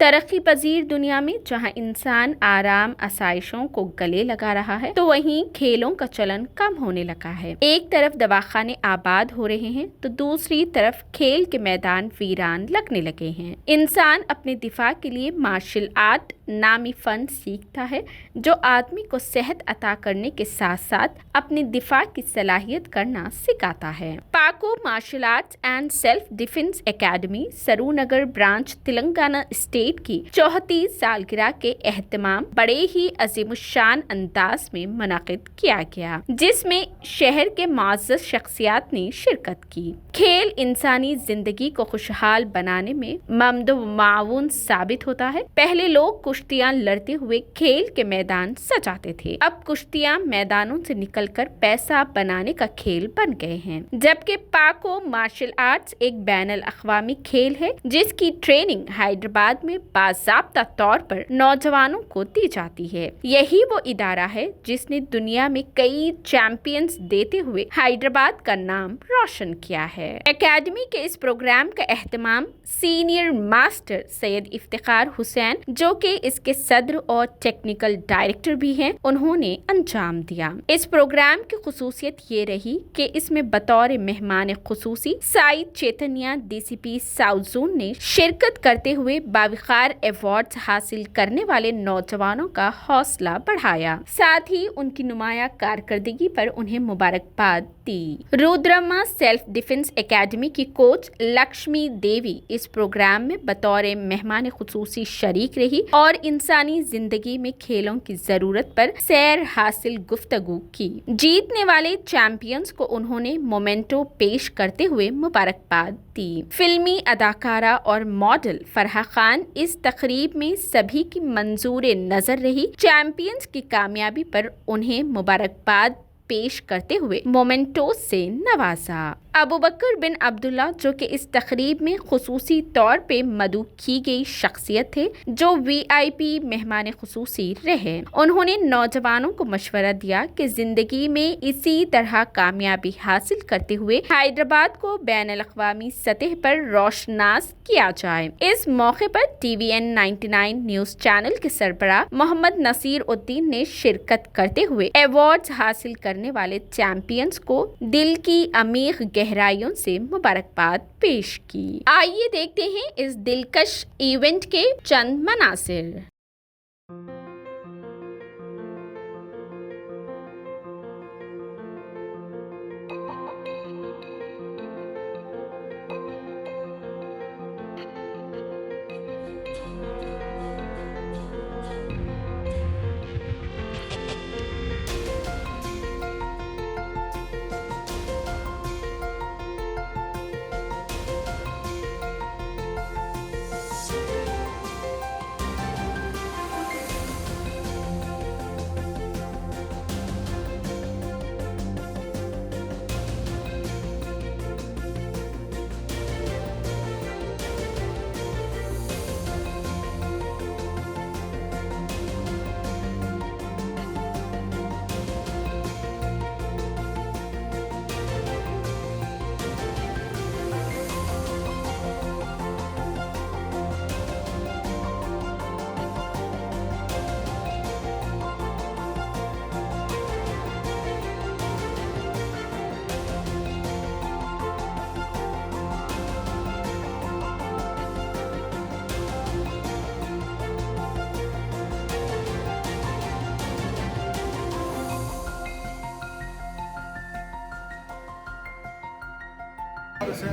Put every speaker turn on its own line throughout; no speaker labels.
तरक्की पजीर दुनिया में जहां इंसान आराम आसाइशों को गले लगा रहा है, तो वहीं खेलों का चलन कम होने लगा है। एक तरफ दवाखाने आबाद हो रहे हैं, तो दूसरी तरफ खेल के मैदान वीरान लगने लगे हैं। इंसान अपने दिफा के लिए मार्शल आर्ट नामी फन सीखता है, जो आदमी को सेहत अता करने के साथ साथ अपने दिफा की सलाहियत करना सिखाता है। Paco martial arts and self defence academy Saroornagar branch Telangana state की 34 सालगिरह के एहतमाम बड़े ही अजीमुशान अंदाज में मुनाकिद किया गया, जिसमें शहर के मुअज़्ज़ज़ शख्सियात ने शिरकत की। खेल इंसानी जिंदगी को खुशहाल बनाने में ममदो माऊन साबित होता है। पहले लोग कुश्तियां लड़ते हुए खेल के मैदान सजाते थे, अब कुश्तियां मैदानों से निकलकर पैसा बनाने का खेल बन गए हैं। जबकि पाको मार्शल आर्ट्स एक बैनुल अक़वामी खेल है, जिसकी ट्रेनिंग हैदराबाद में बाज़ाब्ता तौर पर नौजवानों को दी जाती है। यही वो इदारा है जिसने दुनिया में कई चैंपियंस देते हुए हैदराबाद का नाम रोशन किया है। एकेडमी के इस प्रोग्राम का एहतमाम सीनियर मास्टर सैयद इफ्तिखार हुसैन, जो कि इसके सदर और टेक्निकल डायरेक्टर भी हैं, उन्होंने अंजाम दिया। इस प्रोग्राम की खुसूसियत ये रही कि इसमें बतौर मेहमान खुसूसी साइद चैतन्या DCP साउथ जोन ने शिरकत करते हुए बावकार अवार्ड हासिल करने वाले नौजवानों का हौसला बढ़ाया, साथ ही उनकी नुमाया कारकर्दगी पर उन्हें मुबारकबाद दी। रुद्रमा सेल्फ डिफेंस एकेडमी की कोच लक्ष्मी देवी इस प्रोग्राम में बतौर मेहमान खुसूसी शरीक रही और इंसानी जिंदगी में खेलों की जरूरत पर सैर हासिल गुफ्तगू की। जीतने वाले चैंपियंस को उन्होंने मोमेंटो पेश करते हुए मुबारकबाद दी। फिल्मी अदाकारा और मॉडल फरहा खान इस तकरीब में सभी की मंजूर नजर रही। चैंपियंस की कामयाबी पर उन्हें मुबारकबाद पेश करते हुए मोमेंटो से नवाजा। अबू बकर बिन अब्दुल्ला, जो कि इस तकरीब में खुसूसी तौर पे मदऊ की गई शख्सियत थे, जो VIP मेहमान खुसूसी रहे, उन्होंने नौजवानों को मशवरा दिया कि जिंदगी में इसी तरह कामयाबी हासिल करते हुए हैदराबाद को बैनुल अक़वामी सतह पर रोशनास किया जाए। इस मौके पर TVN 99 न्यूज चैनल के सरबराह मोहम्मद नसीर उद्दीन ने शिरकत करते हुए अवार्ड हासिल करने वाले चैंपियंस को दिल की अमीर गहराइयों से मुबारकबाद पेश की। आइए देखते हैं इस दिलकश इवेंट के चंद मनासिर।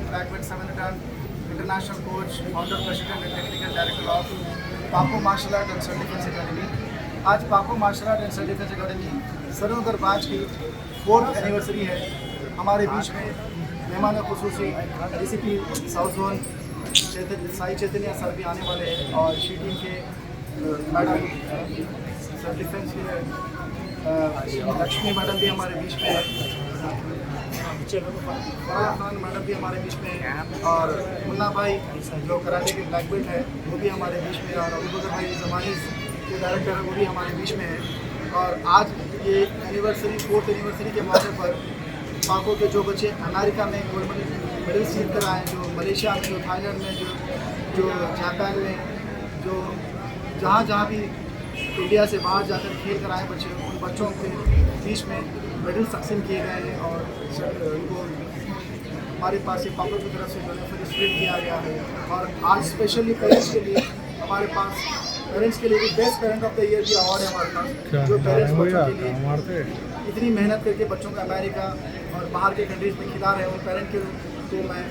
Badminton international coach, founder, president and technical director of Paco martial art and self defence academy. आज Paco martial art and self defence academy Saroornagar branch की 4th एनिवर्सरी है। हमारे बीच में मेहमान खुसूसी DCP south zone Sai Chaitanya sir भी आने वाले हैं और शी टीम के मैडम सर डिफेंस के लक्ष्मी मैडम भी हमारे बीच में है, फराह खान मैडम भी हमारे बीच में है और मुन्ना भाई जो कराटे के ब्लैक बेल्ट है वो भी हमारे बीच में है और अबूबकर भाई जमानी के डायरेक्टर है वो भी हमारे बीच में है। और आज ये एनिवर्सरी 4th एनिवर्सरी के मौके पर पाको के जो बच्चे अमेरिका में गोल्ड मेडल जीत कर आए, जो मलेशिया में, जो थाईलैंड में, जो जापान में, जो जहाँ भी इंडिया से बाहर जाकर खेल कर आए बच्चे, उन बच्चों के बीच में मेडल तकसीम किए गए हैं और उनको हमारे पास ये पाको की तरफ से फेलिसिटेट किया गया है। और आज स्पेशली पेरेंट्स के लिए हमारे पास पेरेंट्स के लिए भी best parent of the year की अवार्ड है हमारे पास, जो पेरेंट्स बच्चों के लिए इतनी मेहनत करके बच्चों को अमेरिका और बाहर के कंट्रीज़ में खिला रहे हैं, उन पेरेंट के तो मैं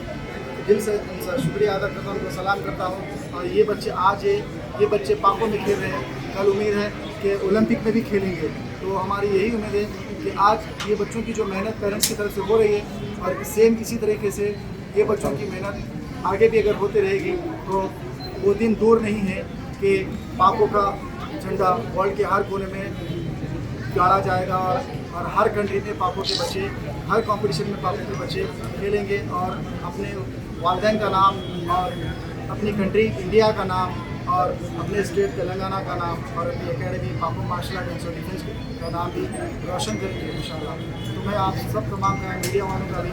दिल से उनका शुक्रिया अदा करता हूँ, उनको सलाम करता हूँ। और ये बच्चे आज ये बच्चे पाको में खेल रहे हैं, कल उम्मीद है कि ओलंपिक में भी खेलेंगे। तो हमारी यही उम्मीद है कि आज ये बच्चों की जो मेहनत पेरेंट्स की तरफ से हो रही है और सेम इसी तरीके से ये बच्चों की मेहनत आगे भी अगर होती रहेगी तो वो दिन दूर नहीं है कि पाको का झंडा वर्ल्ड के हर कोने में गाड़ा जाएगा और हर कंट्री में पाको के बच्चे, हर कंपटीशन में पाको के बच्चे खेलेंगे और अपने वालिदैन का नाम और अपनी कंट्री इंडिया का नाम और अपने स्टेट तेलंगाना का नाम और अपनी एकेडमी पाको मार्शल आर्ट एंड डिफेंस का नाम भी रोशन करेंगे इंशाल्लाह। तो मैं आप सब तमाम मीडिया वालों का भी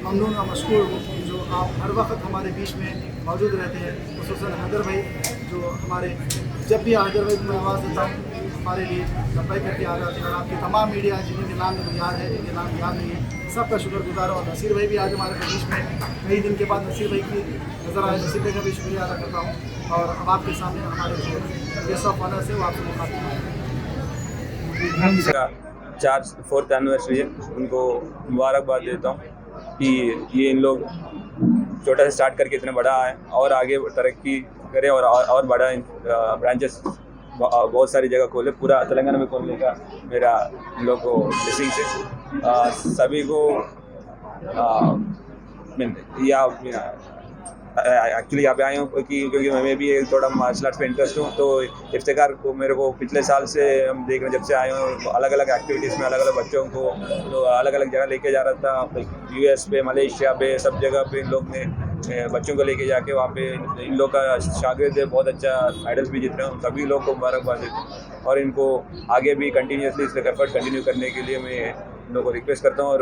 ममनून और मशकूर हूँ जो आप हर वक्त हमारे बीच में मौजूद रहते हैं, खुसूसन हैदर भाई जो हमारे जब भी हैदर भाई को आवाज़ देता हूँ हमारे लिए लब्बाई करके आ जाते हैं। और आपके तमाम मीडिया जिनके नाम मुझे याद है, जिनके नाम याद नहीं है, सबका शुक्रगुजार हूँ। और नसीर भाई भी आज हमारे बीच में कई दिन के बाद नसीर भाई की नज़र आए, नसीर भाई का भी शुक्रिया अदा करता हूँ। और अब आपके सामने हमारे जो गेस्ट ऑफ ऑनर से वो आपसे मुखातिब हैं।
4th एनिवर्सरी है, उनको मुबारकबाद देता हूँ कि ये इन लोग छोटा से स्टार्ट करके इतना बड़ा है और आगे तरक्की करें और बड़ा ब्रांचेस बहुत सारी जगह खोले, पूरा तेलंगाना में खोलने का मेरा इन लोग को ब्लेसिंग से सभी को एक्चुअली यहाँ पे आए हूँ क्योंकि मैं भी थोड़ा मार्शल आर्ट्स पे इंटरेस्ट हूँ। तो इफ्तिकार को मेरे को पिछले साल से हम देख रहे हैं, जब से आए हूँ अलग अलग एक्टिविटीज़ में अलग अलग बच्चों को तो अलग अलग जगह लेके जा रहा था, US पे, मलेशिया पे, सब जगह पे इन लोग ने बच्चों को लेके जाके वहाँ पे इन लोग का शागिर्द है, बहुत अच्छा मेडल्स भी जीत रहे हैं। सभी लोग को मुबारकबाद देते हैं और इनको आगे भी कंटिन्यूसली इसका एफर्ट कंटिन्यू करने के लिए मैं इन लोगों को रिक्वेस्ट करता हूँ। और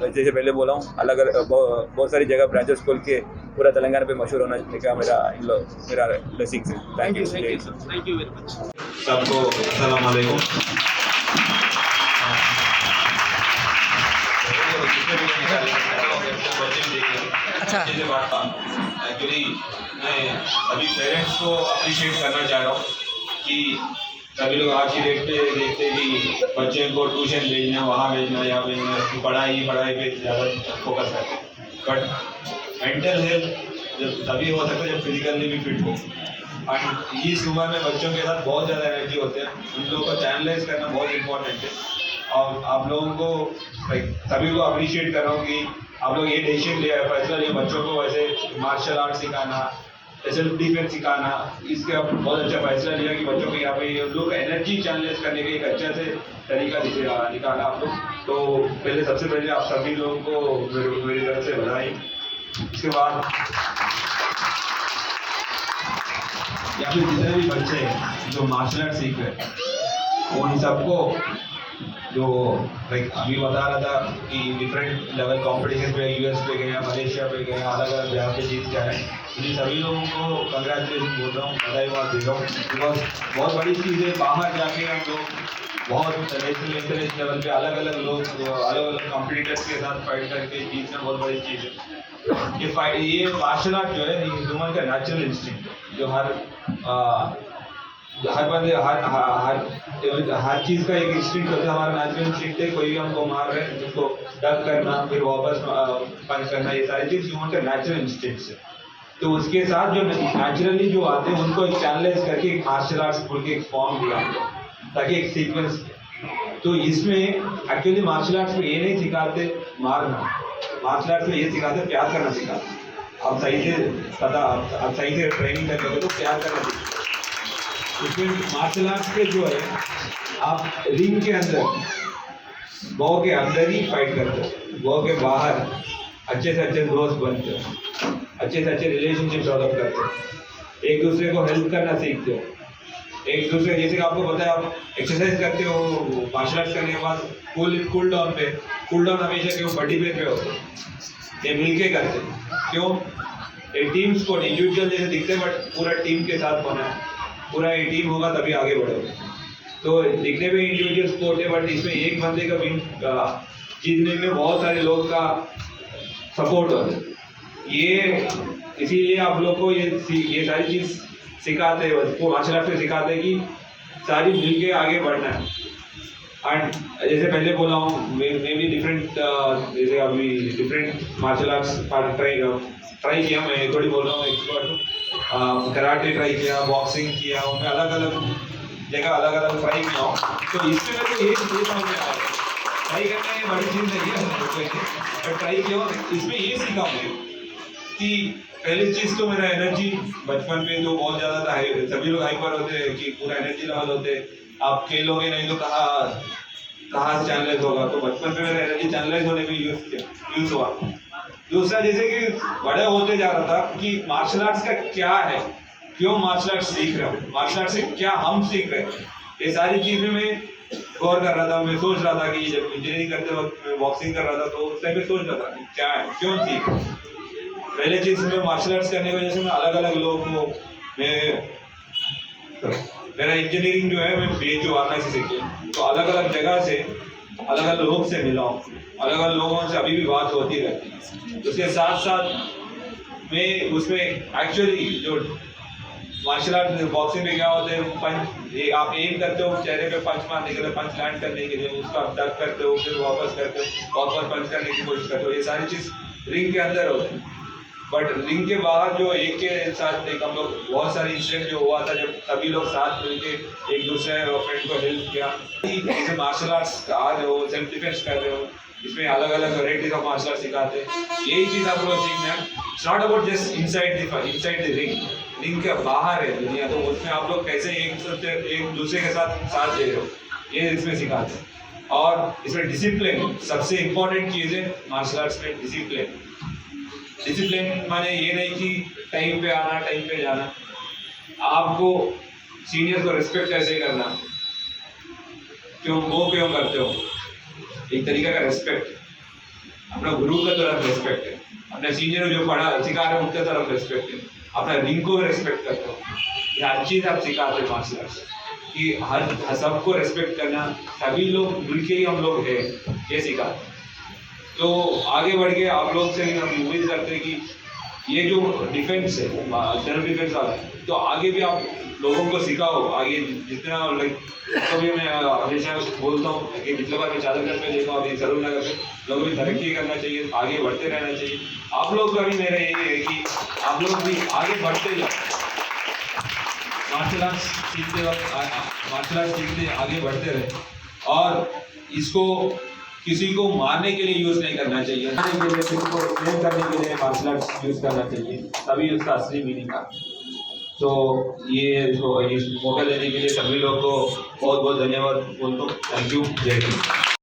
जैसे पहले बोला हूँ, अलग अलग बहुत सारी जगह ब्रांचेस खोल के पूरा तेलंगाना पे मशहूर होना का मेरा ब्लेसिंग है। थैंक यू वेरी मच
सबको अस्सलाम वालेकुम। एक्चुअली मैं सभी पेरेंट्स को अप्रिशिएट करना चाह रहा हूँ कि सभी लोग आज की डेट पे देखते हैं कि बच्चे को ट्यूशन भेजना, वहाँ भेजना, यहाँ भेजना, पढ़ाई पे ज़्यादा फोकस करते हैं। बट मेंटल हेल्थ जब तभी हो सकता है जब फिजिकली भी फिट हो। और इस उम्र में बच्चों के साथ बहुत ज़्यादा एनर्जी होते हैं, उन लोगों को चैनलाइज करना बहुत इंपॉर्टेंट है। और आप लोगों को सभी को अप्रिशिएट कर रहा हूँ कि आप लोग ये डिसीजन लिया है, फैसला लिया बच्चों को वैसे मार्शल आर्ट सिखाना, सेल्फ डिफेंस सिखाना, इसके आप बहुत अच्छा फैसला लिया कि बच्चों को यहाँ पे लोग एनर्जी चैनलाइज करने का एक अच्छा से तरीका निकाला आप लोग। तो सबसे पहले आप सभी लोगों को मेरी तरफ से बधाई। इसके बाद यहाँ पे जितने भी बच्चे हैं जो मार्शल आर्ट सीख रहे हैं उन सबको जो अभी बता रहा था कि डिफरेंट लेवल कॉम्पिटिशन पे US पे गए, मलेशिया पे गए, अलग अलग जगह पे जीत के आए, इन सभी लोगों को कंग्रेचुलेशन बोल रहा हूँ, बधाई दे रहा हूँ। बिकॉज बहुत बड़ी चीज़ है, बाहर जाके हम लोग बहुत नेशनल लेवल पे अलग अलग लोग अलग अलग कॉम्पिटिटर्स के साथ फाइट करके जीतना बहुत बड़ी चीज़ है। ये मार्शल आर्ट जो है ह्यूमन का नेचुरल इंस्टिंक्ट जो हर बंदे हर चीज़ का एक इंस्टिंक्ट होता है। हमारा नेचुरल इंस्टिंक्ट है, कोई भी हमको मार रहे हैं उसको डक करना, फिर वापस पंच करना, ये सारी चीज़ ह्यूमन का नेचुरल इंस्टिंक्ट है। तो उसके साथ जो नेचुरली जो आते हैं उनको एक चैनलाइज करके एक मार्शल आर्ट्स बोल के एक फॉर्म दिया ताकि एक सीक्वेंस। तो इसमें एक्चुअली मार्शल आर्ट्स में ये नहीं सिखाते मारना, मार्शल आर्ट्स में ये सिखाते हैं, प्यार करना सिखाते हैं। आप सही से आप सही से ट्रेनिंग कर लोगे तो प्यार करना सीखते। इसमें मार्शल आर्ट्स के जो है आप रिंग के अंदर बॉ के अंदर ही फाइट करते हो, बॉ के बाहर अच्छे से अच्छे दोस्त बनते हो, अच्छे से अच्छे रिलेशनशिप डेवलप करते हो, एक दूसरे को हेल्प करना सीखते हो, एक दूसरे जैसे कि आपको पता है आप एक्सरसाइज करते हो मार्शल आर्ट्स करने के बाद कूल डाउन हमेशा क्यों बॉडी पे होते हैं, ये मिलके करते हैं। क्यों? एक टीम स्पोर्ट इंडिविजुअल जैसे दिखते हैं बट पूरा टीम के साथ होना है, पूरा एक टीम होगा तभी आगे बढ़ोगे। तो दिखने में इंडिविजुअल स्पोर्ट है बट इसमें एक बंदे का विन जीतने में बहुत सारे लोग का सपोर्ट होता है। ये इसीलिए आप लोग को ये सारी चीज़ सिखाते हैं, उसको मार्शल आर्ट से सिखाते हैं कि सारी मिल के आगे बढ़ना है। एंड जैसे पहले बोला हूँ मैं भी डिफरेंट जैसे अभी डिफरेंट मार्शल आर्ट्स ट्राई किया, मैं थोड़ी बोल रहा हूँ एक्सपर्ट, कराटे ट्राई किया, बॉक्सिंग किया, मैं अलग अलग जगह अलग अलग ट्राई किया हूँ। तो इसमें मेरे को ये समझ में आया, ट्राई करना ये बड़ी चीज़ नहीं है बट ट्राई किया, इसमें ये सीखा मैं कि पहली चीज़ तो मेरा एनर्जी बचपन में तो बहुत ज़्यादा था, सभी लोग हाइपर होते हैं कि पूरा एनर्जी लेवल होते, आप खेलोगे नहीं तो कहाँ से चैनलाइज होगा, तो बचपन में मेरा एनर्जी चैनलाइज होने में यूज़ हुआ। दूसरा जैसे कि बड़े होते जा रहा था कि मार्शल आर्ट्स का क्या है, क्यों मार्शल आर्ट्स सीख रहा हूँ, मार्शल आर्ट्स से क्या हम सीख रहे हैं, ये सारी चीज़ें मैं गौर कर रहा था। मैं सोच रहा था कि जब इंजीनियरिंग करते वक्त मैं बॉक्सिंग कर रहा था तो उस टाइम में सोच रहा था कि क्या है, क्यों सीख रहा हूँ। पहले चीज़ में मार्शल आर्ट्स करने की वजह से मैं अलग अलग लोगों को मेरा इंजीनियरिंग जो है मैं BHU वाराणसी से सीखी, तो अलग अलग जगह से अलग अलग लोग से मिला हूँ, अलग अलग लोगों से अभी भी बात होती रहती है। उसके साथ साथ मैं उसमें एक्चुअली जो मार्शल आर्ट बॉक्सिंग में क्या होते हैं, पंच आप एम करते हो चेहरे पे पंच मारने के लिए, पंच लैंड करने के लिए, उसको आप डक करते हो, फिर वापस करते हो, वापस पंच करने की कोशिश करते हो, ये सारी चीज़ रिंग के अंदर होती है। बट रिंग के बाहर जो एक के साथ एक हम लोग बहुत सारे इंसिडेंट जो हुआ था जब सभी लोग साथ मिलके एक दूसरे फ्रेंड को हेल्प किया। जैसे मार्शल आर्ट्स आ रहे हो, सेल्फ डिफेंस कर रहे हो, इसमें अलग अलग वेराइटीज ऑफ मार्शल आर्ट सिखाते हैं। यही चीज़ आप लोग सीखना है, it's not about just inside the ring, ring के बाहर है दुनिया, तो उसमें आप लोग कैसे एक दूसरे के साथ दे रहे हो, ये इसमें सिखाते हैं। और इसमें डिसिप्लिन सबसे इम्पोर्टेंट चीज़ है मार्शल आर्ट्स में, डिसिप्लिन माने ये नहीं कि टाइम पे आना टाइम पे जाना, आपको सीनियर को रिस्पेक्ट कैसे करना, क्यों करते हो, एक तरीका का रिस्पेक्ट, अपना गुरु का तरफ रिस्पेक्ट है, अपने सीनियर जो पढ़ा सिखा रहे हैं उनके तरफ रिस्पेक्ट है, अपना रिंग को रिस्पेक्ट करते हो। ये हर चीज़ आप सिखाते हैं मार्शल आर्ट्स कि हर सबको रिस्पेक्ट करना, सभी लोग मिलके ही हम लोग हैं, ये सिखाते हैं। तो आगे बढ़ के आप लोग से हम उम्मीद करते हैं कि ये जो डिफेंस है सेल्फ डिफेंस वाला है, तो आगे भी आप लोगों को सिखाओ, आगे जितना लाइक तो भी मैं हमेशा बोलता हूँ कि पिछले बार मैं चादरगढ़ में देखा, अभी सरूरनगर में लोग भी तरक्की करना चाहिए, आगे बढ़ते रहना चाहिए। आप लोग का भी मेरा यही है कि आप लोग भी आगे बढ़ते जाओ, मार्शल आर्ट्स सीखते आगे बढ़ते रहे, और इसको किसी को मारने के लिए यूज़ नहीं करना चाहिए, किसी को प्रेम करने के लिए मार्शल आर्ट्स यूज़ करना चाहिए, तभी उसका असली मीनिंग का। तो ये इस मौका देने के लिए सभी लोग को बहुत बहुत धन्यवाद बोलता हूँ। थैंक यू, जय हिंद।